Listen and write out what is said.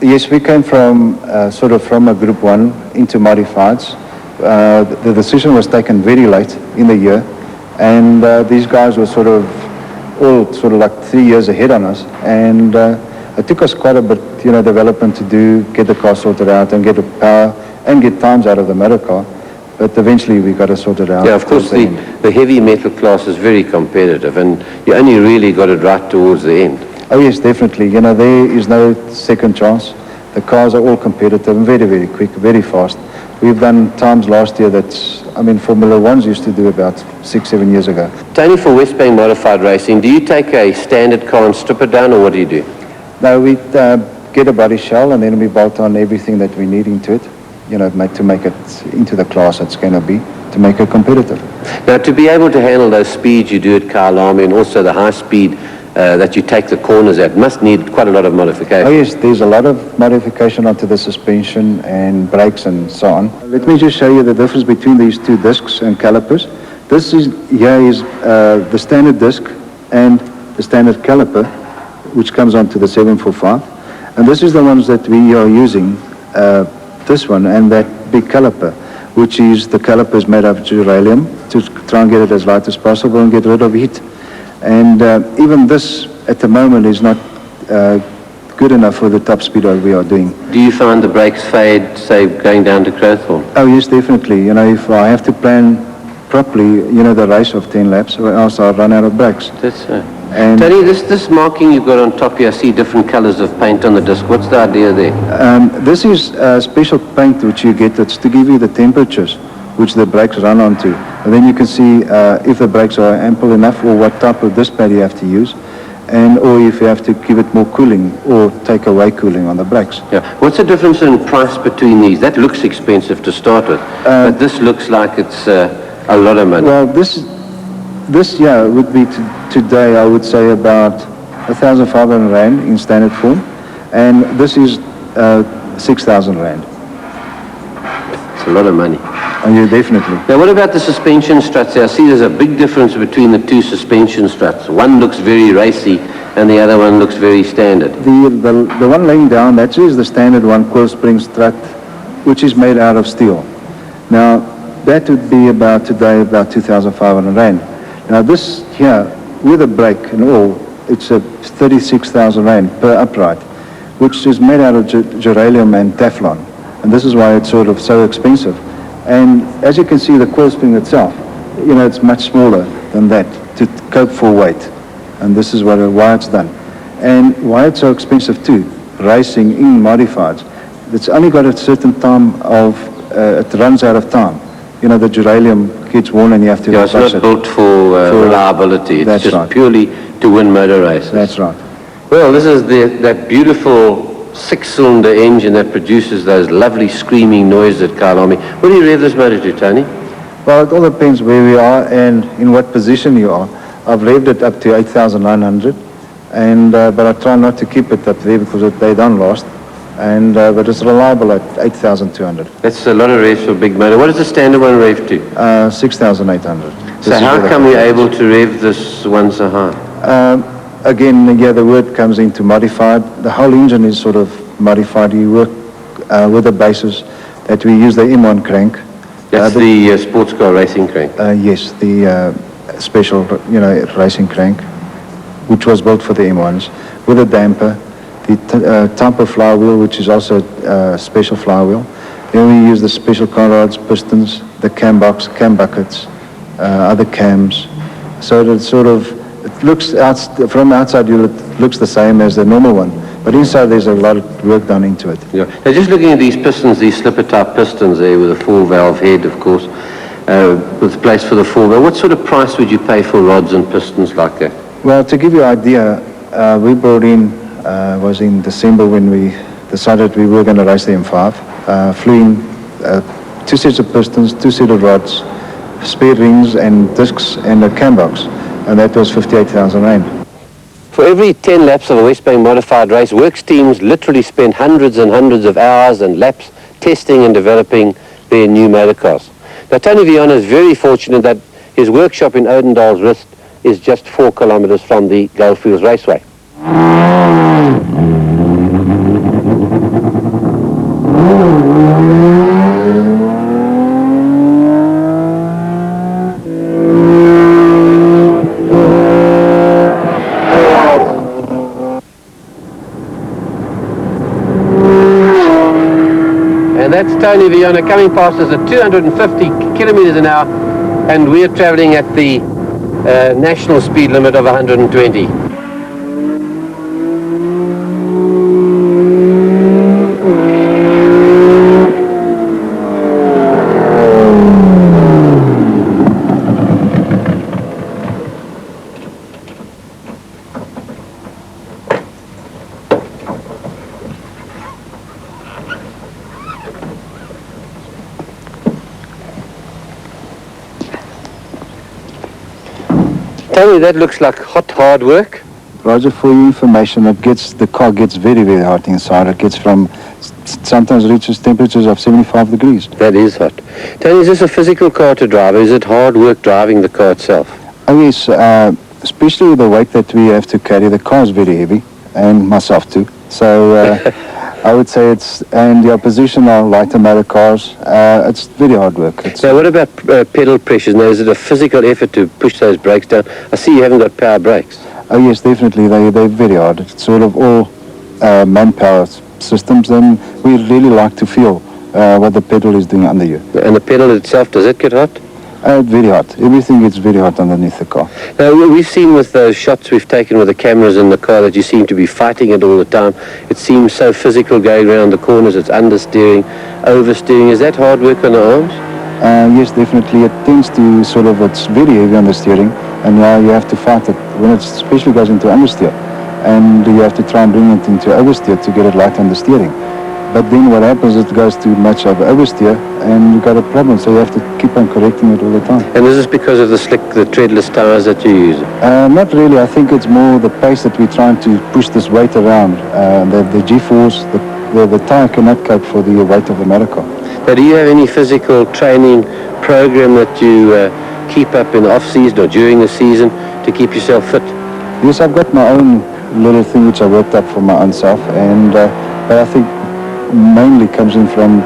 Yes, we came from sort of from a Group 1 into Modifieds. The decision was taken very late in the year, and these guys were all like 3 years ahead on us, and it took us quite a bit, development to do, get the car sorted out and get the power and get times out of the motor car, but eventually we got it sorted out. Yeah, of course the heavy metal class is very competitive, and you only really got it right towards the end. Oh yes, definitely. There is no second chance. The cars are all competitive and very, very quick, very fast. We've done times last year Formula 1s used to do about 6-7 years ago. Tony, for Wesbank Modified Racing, do you take a standard car and strip it down, or what do you do? No, we get a body shell and then we bolt on everything that we need into it, to make it into the class it's going to be, to make it competitive. Now, to be able to handle those speeds you do at Kyalami and also the high speed that you take the corners at, must need quite a lot of modification. Oh yes, there's a lot of modification onto the suspension and brakes and so on. Let me just show you the difference between these two discs and calipers. This is the standard disc and the standard caliper, which comes onto the 745. And this is the ones that we are using, this one and that big caliper, which is the caliper is made of duralium to try and get it as light as possible and get rid of heat. And even this, at the moment, is not good enough for the top speed that we are doing. Do you find the brakes fade, say, going down to Crowthorne? Oh, yes, definitely. If I have to plan properly, the race of 10 laps, or else I'll run out of brakes. That's so. And Tony, this marking you've got on top here, I see different colors of paint on the disc. What's the idea there? This is special paint which you get. It's to give you the temperatures which the brakes run onto. And then you can see if the brakes are ample enough or what type of disc pad you have to use, or if you have to give it more cooling or take away cooling on the brakes. Yeah. What's the difference in price between these? That looks expensive to start with, but this looks like it's a lot of money. Well, this would be today, I would say, about 1,500 Rand in standard form, and this is 6,000 Rand. It's a lot of money. Oh, yeah, definitely. Now, what about the suspension struts? I see there's a big difference between the two suspension struts. One looks very racy, and the other one looks very standard. The one laying down, that is the standard one, coil spring strut, which is made out of steel. Now, that would be about 2,500 Rand. Now, this here, with a brake and all, it's a 36,000 Rand per upright, which is made out of duralium and Teflon. And this is why it's so expensive. And as you can see, the coil spring itself, it's much smaller than that to cope for weight. And this is why it's done. And why it's so expensive too, racing in modifieds, it's only got a certain time it runs out of time. The duralium gets worn and you have to replace it. It's not built for reliability. It's just right. Purely to win motor races. That's right. Well, this is that beautiful 6-cylinder engine that produces those lovely screaming noises at Kyalami. What do you rev this motor to, Tony? Well, it all depends where we are and in what position you are. I've revved it up to 8,900, but I try not to keep it up there because they don't last. But it's reliable at 8,200. That's a lot of revs for a big motor. What does the standard one rev to? 6,800. So how come you're able to rev this one so high? Again, the word comes into modified. The whole engine is modified. You work with the basis that we use the M1 crank. That's the sports car racing crank? Yes, the special, racing crank, which was built for the M1s, with a damper, the tamper flywheel, which is also a special flywheel. Then we use the special car rods, pistons, the cam box, cam buckets, other cams. So that it looks from outside, it looks the same as the normal one, but inside there's a lot of work done into it. Yeah. Now, just looking at these pistons, these slipper-type pistons there with a 4-valve head, of course, with place for the 4-valve. What sort of price would you pay for rods and pistons like that? Well, to give you an idea, we brought in, was in December when we decided we were going to race the M5. Flew in 2 sets of pistons, 2 sets of rods, spare rings and discs and a cam box. And that was 58,000 Rand. For every 10 laps of a Wesbank modified race, works teams literally spend hundreds and hundreds of hours and laps testing and developing their new motor cars. Now, Tony Viana is very fortunate that his workshop in Odendalsrust is just 4 kilometers from the Goldfields Raceway. that's Tony Viana coming past us at 250 kilometers an hour, and we're traveling at the national speed limit of 120. Tony, that looks like hot, hard work. Roger, for your information, the car gets very, very hot inside. It gets sometimes reaches temperatures of 75 degrees. That is hot. Tony, is this a physical car to drive, or is it hard work driving the car itself? Oh yes, especially the weight that we have to carry. The car is very heavy, and myself too. So I would say and the opposition are lighter motor cars. It's very hard work. Now, what about pedal pressures? Now, is it a physical effort to push those brakes down? I see you haven't got power brakes. Oh yes, definitely. They're very hard. It's sort of all manpower systems, and we really like to feel what the pedal is doing under you. And the pedal itself, does it get hot? Very hot. Everything gets very hot underneath the car. Now, we've seen with those shots we've taken with the cameras in the car that you seem to be fighting it all the time. It seems so physical going around the corners. It's understeering, oversteering. Is that hard work on the arms? Yes, definitely. It tends to it's very heavy on the steering, and you have to fight it when it especially goes into understeer. And you have to try and bring it into oversteer to get it light on the steering. But then what happens, it goes too much of oversteer, and you've got a problem, so you have to keep on correcting it all the time. And is this because of the treadless tires that you use? Not really. I think it's more the pace that we're trying to push this weight around. The G-force, the tire cannot cope for the weight of the motor car. Now, do you have any physical training program that you keep up in the off-season or during the season to keep yourself fit? Yes, I've got my own little thing which I worked up for my own self, and but I think mainly comes in from